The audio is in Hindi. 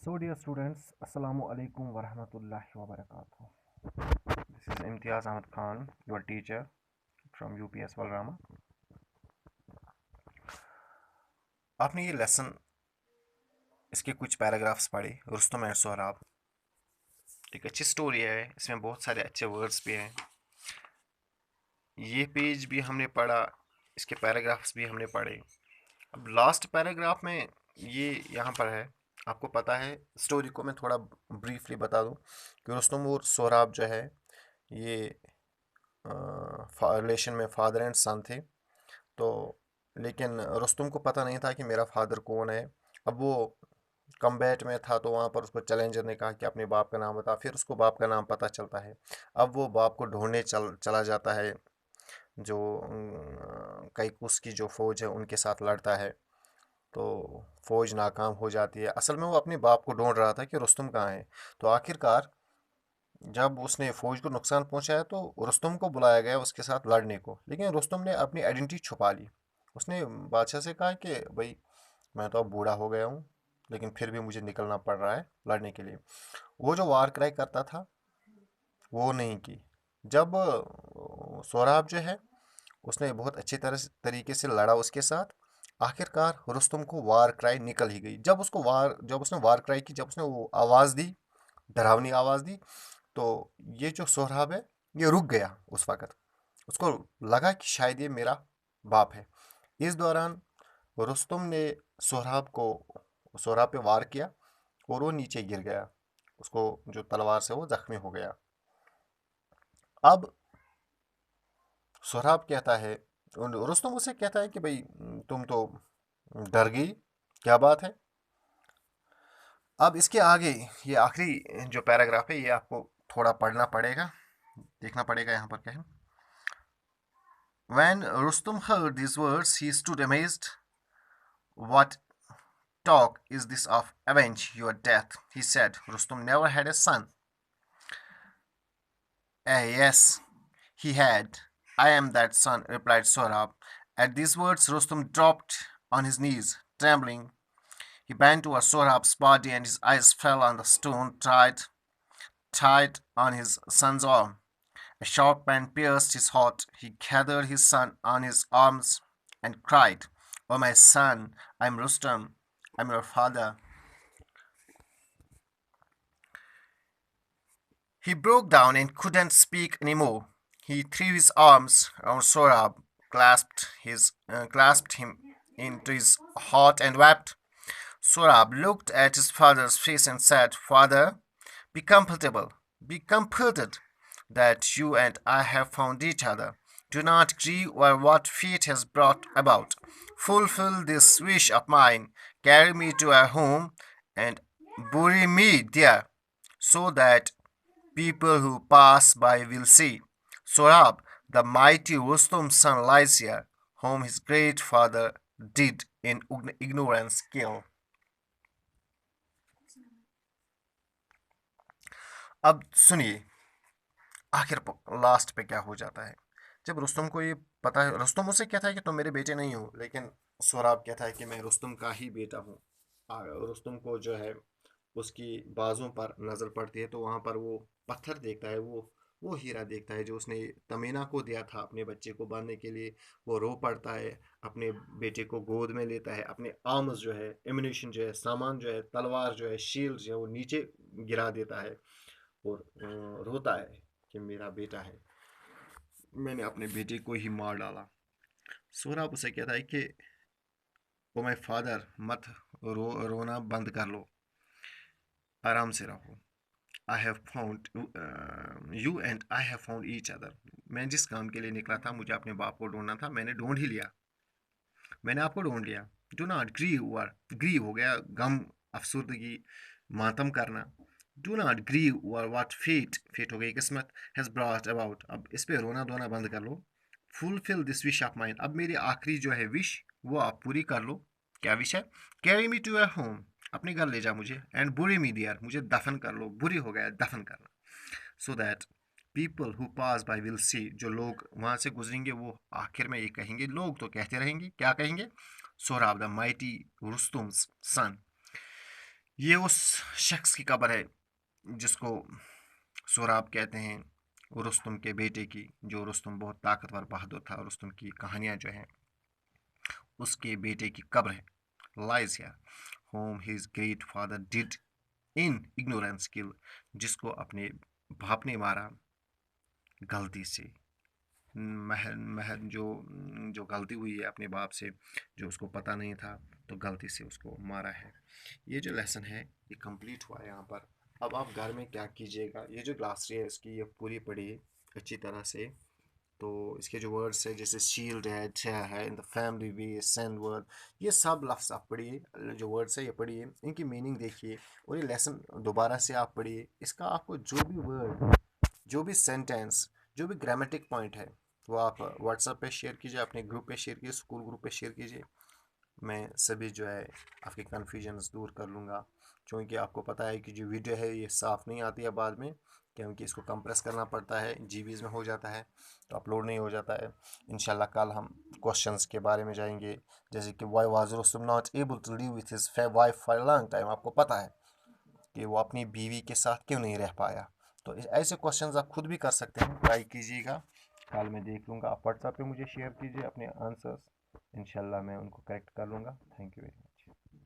So dear students, Assalamu alaikum wa rahmatullahi wa barakatuh. This is Imtiaz Ahmad Khan, your teacher from UPS Valrama. आपने ये लेसन इसके कुछ पैराग्राफ्स पढ़े रुस्तम एंड सोहराब। एक अच्छी स्टोरी है, इसमें बहुत सारे अच्छे वर्ड्स भी हैं। ये पेज भी हमने पढ़ा, इसके पैराग्राफ्स भी हमने पढ़े। अब लास्ट पैराग्राफ में ये यहाँ पर है, आपको पता है। स्टोरी को मैं थोड़ा ब्रीफली बता दूँ कि रुस्तम और सोहराब जो है ये रिलेशन में फादर एंड सन थे। तो लेकिन रुस्तम को पता नहीं था कि मेरा फादर कौन है। अब वो कम्बैट में था तो वहाँ पर उसको चैलेंजर ने कहा कि अपने बाप का नाम बता, फिर उसको बाप का नाम पता चलता है। अब वो बाप को ढूंढने चला जाता है, जो कैकुस की जो फौज है उनके साथ लड़ता है। तो फौज नाकाम हो जाती है। असल में वो अपने बाप को ढूंढ रहा था कि रुस्तम कहाँ है। तो आखिरकार जब उसने फौज को नुकसान पहुंचाया तो रुस्तम को बुलाया गया उसके साथ लड़ने को, लेकिन रुस्तम ने अपनी आइडेंटिटी छुपा ली। उसने बादशाह से कहा कि भाई मैं तो अब बूढ़ा हो गया हूँ, लेकिन फिर भी मुझे निकलना पड़ रहा है लड़ने के लिए। वो जो वार क्राई करता था वो नहीं की। जब सोहराब जो है उसने बहुत अच्छी तरीके से लड़ा उसके साथ। आखिरकार रुस्तम को वार क्राई निकल ही गई। जब उसने वार क्राई की, जब उसने वो आवाज़ दी, डरावनी आवाज़ दी, तो ये जो सोहराब है ये रुक गया उस वक़्त। उसको लगा कि शायद ये मेरा बाप है। इस दौरान रुस्तम ने सोहराब पे वार किया और वो नीचे गिर गया। उसको जो तलवार से वो जख्मी हो गया। अब सोहराब कहता है, रुस्तम उसे कहता है कि भाई तुम तो डर गई, क्या बात है। अब इसके आगे ये आखिरी जो पैराग्राफ है ये आपको थोड़ा पढ़ना पड़ेगा, देखना पड़ेगा यहाँ पर क्या है। When Rustum heard these words, he stood amazed. What talk is this of avenge your death? He said. Rustum never had a son. Yes, he had. I am that son, replied Sohrab. At these words, Rustum dropped on his knees, trembling. He bent over Sohrab's body and his eyes fell on the stone tied on his son's arm. A sharp pain pierced his heart. He gathered his son on his arms and cried, "Oh, my son, I am Rustam. I am your father." He broke down and couldn't speak anymore. He threw his arms around Sohrab, clasped him into his heart, and wept. Sohrab looked at his father's face and said, "Father, be comfortable, be comforted that you and I have found each other. Do not grieve over what fate has brought about. Fulfill this wish of mine. Carry me to our home and bury me there, so that people who pass by will see. Sohrab, the mighty Rustum's son, lies here, whom his great father did in ignorance kill." अब सुनिए आखिर लास्ट पे क्या हो जाता है। जब रुस्तम को ये पता है, रुस्तम उसे कहता है कि तुम मेरे बेटे नहीं हो, लेकिन सोहराब कहता है कि मैं रुस्तम का ही बेटा हूँ। रुस्तम को जो है उसकी बाजों पर नज़र पड़ती है तो वहाँ पर वो पत्थर देखता है, वो हीरा देखता है जो उसने तमीना को दिया था अपने बच्चे को बांधने के लिए। वो रो पड़ता है, अपने बेटे को गोद में लेता है, अपने आर्म्स जो है, एम्यूनिशन जो है, सामान जो है, तलवार जो है, शील्ड जो है वो नीचे गिरा देता है और रोता है कि मेरा बेटा है, मैंने अपने बेटे को ही मार डाला। सोहराब उसे कहता है कि ओ माय फादर, मत रोना बंद कर लो, आराम से रहो। I have found you and I have found each other. मैं जिस काम के लिए निकला था, मुझे अपने बाप को ढूंढना था, मैंने ढूंढ ही लिया, मैंने आपको ढूंढ लिया। डू नॉट ग्रीव हो गया गम, अफसुर्दगी, मातम करना। डू नॉट ग्रीव और व्हाट फेट हो गई किस्मत, हैज़ ब्रॉट अबाउट। अब इस पे रोना धोना बंद कर लो। Fulfil this wish of mine, अब मेरी आखिरी जो है विश वो आप पूरी कर लो। क्या विश है? Carry me to your home, अपने घर ले जा मुझे, एंड बुरी मी दियर, मुझे दफन कर लो, बुरी हो गया दफन करना। So that people who pass by will see, जो लोग वहाँ से गुजरेंगे वो आखिर में ये कहेंगे, लोग तो कहते रहेंगे, क्या कहेंगे? सोहराब द माइटी रुस्तुम्स सन, ये उस शख्स की कब्र है जिसको सुराब कहते हैं, रुस्तुम के बेटे की, जो रुस्तुम बहुत ताकतवर बहादुर था। रुस्तुम की कहानियाँ जो हैं उसके बेटे की कब्र है, lies here whom his great father did in ignorance kill, जिसको अपने बाप ने मारा गलती से। महर महर जो जो गलती हुई है अपने बाप से, जो उसको पता नहीं था, तो गलती से उसको मारा है। ये जो लेसन है ये कंप्लीट हुआ है यहाँ पर। अब आप घर में क्या कीजिएगा, ये जो ग्लासरी है इसकी ये पूरी पढ़िए अच्छी तरह से। तो इसके जो वर्ड्स है जैसे शील्ड है, छह है, in the family way, send word, ये सब लफ्ज़ आप पढ़िए, जो वर्ड्स है ये पढ़िए, इनकी मीनिंग देखिए, और ये लेसन दोबारा से आप पढ़िए। इसका आपको जो भी वर्ड, जो भी सेंटेंस, जो भी ग्रामेटिक पॉइंट है वो आप व्हाट्सएप पे शेयर कीजिए, अपने ग्रुप पे शेयर कीजिए, स्कूल ग्रुप पे शेयर कीजिए। मैं सभी जो है आपके कन्फ्यूजन्स दूर कर लूँगा, क्योंकि आपको पता है कि जो वीडियो है ये साफ़ नहीं आती है बाद में, क्योंकि इसको कंप्रेस करना पड़ता है, जीबीज़ में हो जाता है, तो अपलोड नहीं हो जाता है। इंशाल्लाह कल हम क्वेश्चंस के बारे में जाएंगे, जैसे कि why was Rustam not able to live with his wife for long time, आपको पता है कि वो अपनी बीवी के साथ क्यों नहीं रह पाया। तो ऐसे क्वेश्चंस आप खुद भी कर सकते हैं, ट्राई कीजिएगा। कल मैं देख लूँगा, आप व्हाट्सएप पे मुझे शेयर कीजिए अपने आंसर्स, इंशाल्लाह मैं उनको करेक्ट कर लूँगा। Thank you very much.